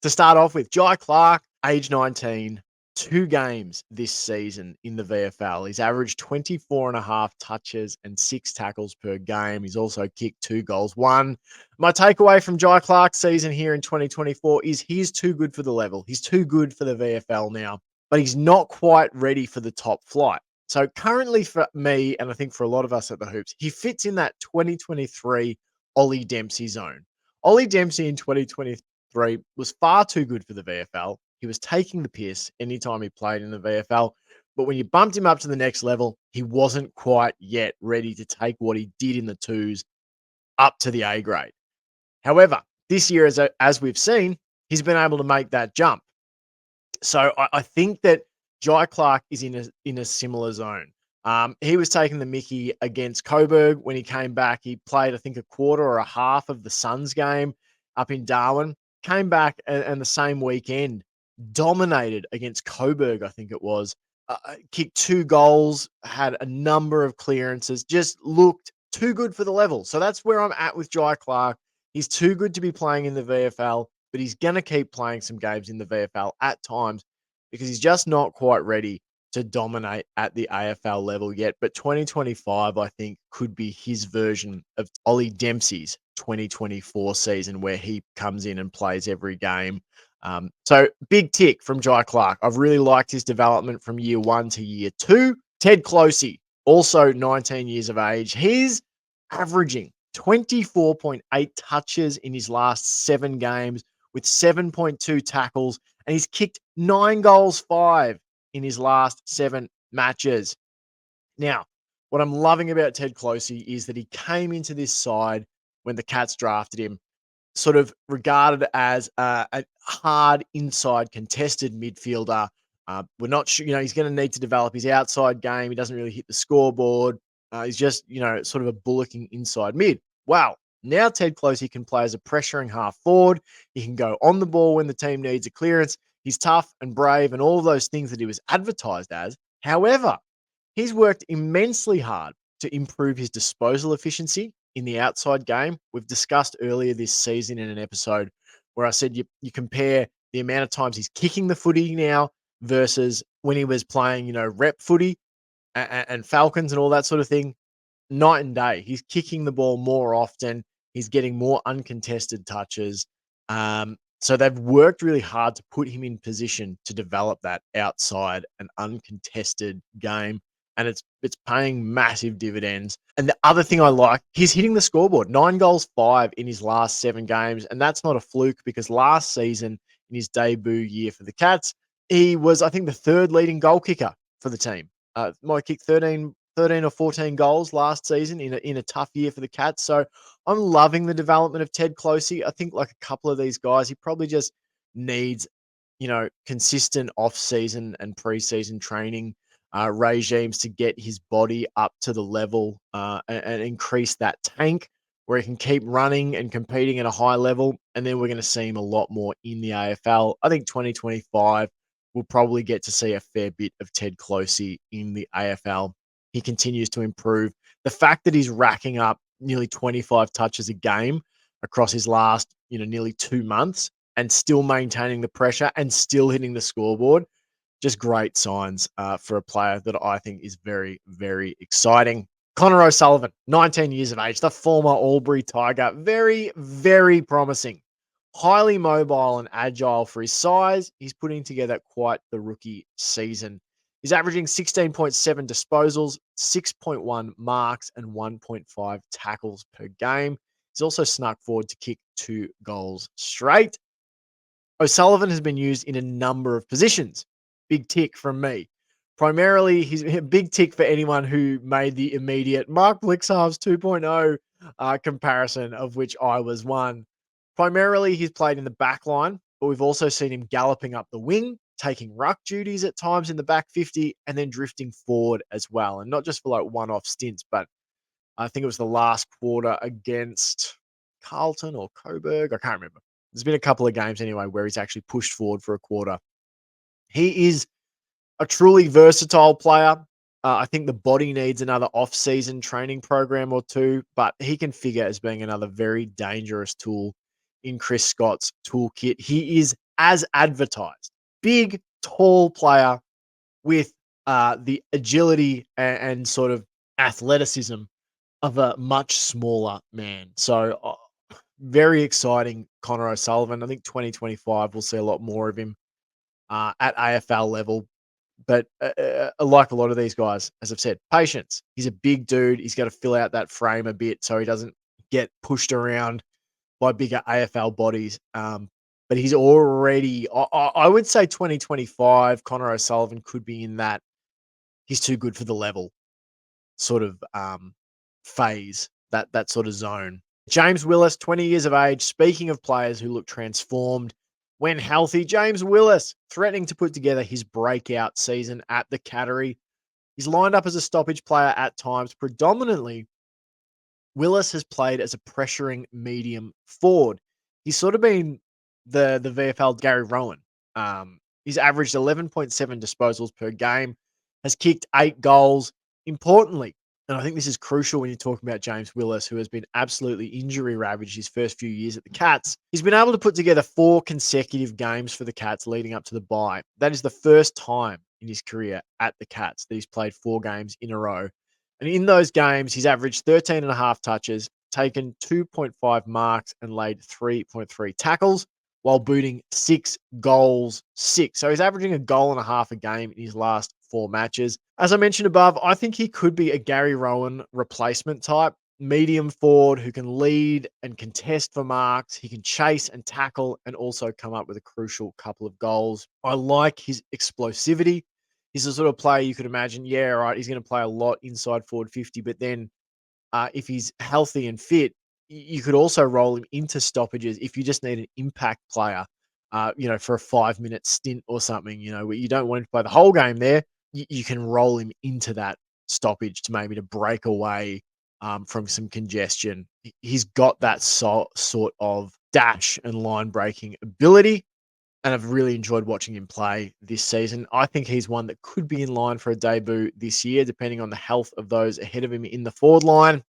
To start off with, Jai Clark, age 19, 2 games this season in the VFL. He's averaged 24 and a half touches and 6 tackles per game. He's also kicked 2 goals. My takeaway from Jai Clark's season here in 2024 is he's too good for the level. He's too good for the VFL now, but he's not quite ready for the top flight. So currently for me, and I think for a lot of us at the Hoops, he fits in that 2023 Ollie Dempsey zone. Ollie Dempsey in 2023 was far too good for the VFL. He was taking the piss anytime he played in the VFL. But when you bumped him up to the next level, he wasn't quite yet ready to take what he did in the twos up to the A grade. However, this year, as we've seen, he's been able to make that jump. So I think that Jai Clark is in a similar zone. He was taking the mickey against Coburg when he came back. He played, I think, a quarter or a half of the Suns game up in Darwin. Came back and the same weekend dominated against Coburg, I think it was. Kicked 2 goals, had a number of clearances, just looked too good for the level. So that's where I'm at with Jai Clark. He's too good to be playing in the VFL, but he's going to keep playing some games in the VFL at times because he's just not quite ready to dominate at the AFL level yet. But 2025, I think, could be his version of Ollie Dempsey's 2024 season where he comes in and plays every game. So big tick from Jai Clark. I've really liked his development from year 1 to year 2. Ted Clohesy, also 19 years of age. He's averaging 24.8 touches in his last 7 games with 7.2 tackles, and he's kicked 9 goals, 5 in his last 7 matches. Now, what I'm loving about Ted Clohesy is that he came into this side when the Cats drafted him, sort of regarded as a hard inside contested midfielder. We're not sure, he's going to need to develop his outside game. He doesn't really hit the scoreboard. He's just, sort of a bullocking inside mid. Wow. Now Ted Clohesy can play as a pressuring half forward. He can go on the ball when the team needs a clearance. He's tough and brave and all of those things that he was advertised as. However, he's worked immensely hard to improve his disposal efficiency in the outside game. We've discussed earlier this season in an episode where I said you compare the amount of times he's kicking the footy now versus when he was playing, rep footy and Falcons and all that sort of thing. Night and day. He's kicking the ball more often. He's getting more uncontested touches. So they've worked really hard to put him in position to develop that outside and uncontested game. And it's paying massive dividends. And the other thing I like, he's hitting the scoreboard. 9 goals, 5 in his last 7 games. And that's not a fluke because last season, in his debut year for the Cats, he was, I think, the 3rd leading goal kicker for the team. Might kick 13 or 14 goals last season in a tough year for the Cats. So I'm loving the development of Ted Clohesy. I think like a couple of these guys, he probably just needs, consistent off-season and pre-season training regimes to get his body up to the level and increase that tank where he can keep running and competing at a high level. And then we're going to see him a lot more in the AFL. I think 2025, we'll probably get to see a fair bit of Ted Clohesy in the AFL. He continues to improve. The fact that he's racking up nearly 25 touches a game across his last, nearly 2 months and still maintaining the pressure and still hitting the scoreboard, just great signs for a player that I think is very, very exciting. Connor O'Sullivan, 19 years of age, the former Albury Tiger, very, very promising. Highly mobile and agile for his size. He's putting together quite the rookie season. He's averaging 16.7 disposals, 6.1 marks, and 1.5 tackles per game. He's also snuck forward to kick 2 goals straight. O'Sullivan has been used in a number of positions. Big tick from me. Primarily, he's a big tick for anyone who made the immediate Mark Blixhalves 2.0 comparison, of which I was one. Primarily, he's played in the back line, but we've also seen him galloping up the wing, taking ruck duties at times in the back 50, and then drifting forward as well. And not just for like one-off stints, but I think it was the last quarter against Carlton or Coburg. I can't remember. There's been a couple of games anyway where he's actually pushed forward for a quarter. He is a truly versatile player. I think the body needs another off-season training program or 2, but he can figure as being another very dangerous tool in Chris Scott's toolkit. He is as advertised. Big, tall player with the agility and sort of athleticism of a much smaller man. So very exciting, Connor O'Sullivan. I think 2025 we'll see a lot more of him at AFL level. But like a lot of these guys, as I've said, patience. He's a big dude. He's got to fill out that frame a bit so he doesn't get pushed around by bigger AFL bodies. But he's already, I would say 2025, Connor O'Sullivan could be in that he's too good for the level sort of phase, that sort of zone. James Willis, 20 years of age. Speaking of players who look transformed when healthy, James Willis threatening to put together his breakout season at the Cattery. He's lined up as a stoppage player at times. Predominantly, Willis has played as a pressuring medium forward. He's sort of been the VFL Gary Rowan. He's averaged 11.7 disposals per game, has kicked 8 goals. Importantly, and I think this is crucial when you're talking about James Willis, who has been absolutely injury ravaged his first few years at the Cats. He's been able to put together 4 consecutive games for the Cats leading up to the bye. That is the first time in his career at the Cats that he's played 4 games in a row. And in those games, he's averaged 13 and a half touches, taken 2.5 marks, and laid 3.3 tackles while booting 6 goals, 6. So he's averaging a goal and a half a game in his last 4 matches. As I mentioned above, I think he could be a Gary Rowan replacement type, medium forward who can lead and contest for marks. He can chase and tackle and also come up with a crucial couple of goals. I like his explosivity. He's the sort of player you could imagine, yeah, right, he's going to play a lot inside forward 50, but then if he's healthy and fit, you could also roll him into stoppages if you just need an impact player, for a 5-minute stint or something, where you don't want him to play the whole game there. You can roll him into that stoppage to maybe to break away from some congestion. He's got that sort of dash and line breaking ability. And I've really enjoyed watching him play this season. I think he's one that could be in line for a debut this year, depending on the health of those ahead of him in the forward line.